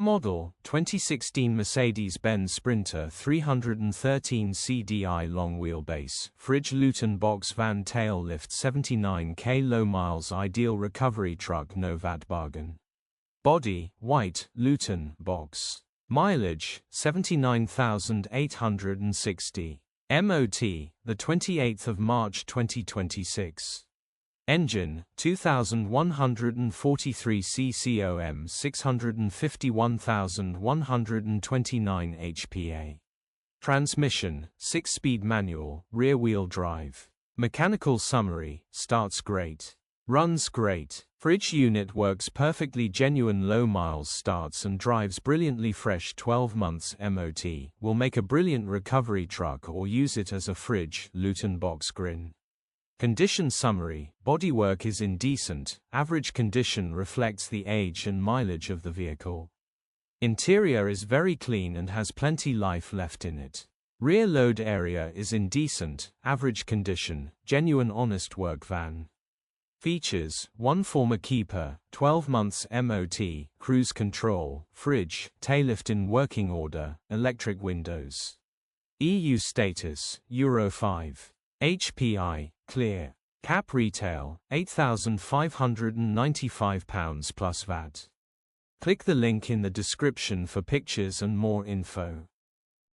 Model, 2016 Mercedes-Benz Sprinter 313 CDI long wheelbase, fridge Luton box van taillift 79k low miles ideal recovery truck no VAT bargain. Body, white, Luton box. Mileage, 79,860. MOT, the 28th of March 2026. Engine, 2143 CCOM 651,129 HP. Transmission, 6-speed manual, rear-wheel drive. Mechanical summary, starts great. Runs great. Fridge unit works perfectly genuine low miles starts and drives brilliantly fresh 12 months MOT. Will make a brilliant recovery truck or use it as a fridge, Luton box grin. Condition summary, bodywork is in decent, average condition reflects the age and mileage of the vehicle. Interior is very clean and has plenty life left in it. Rear load area is in decent, average condition, genuine honest work van. Features, 1 former keeper, 12 months MOT, cruise control, fridge, tailift in working order, electric windows. EU status, Euro 5. HPI, clear. Cap retail, £8,595 plus VAT. Click the link in the description for pictures and more info.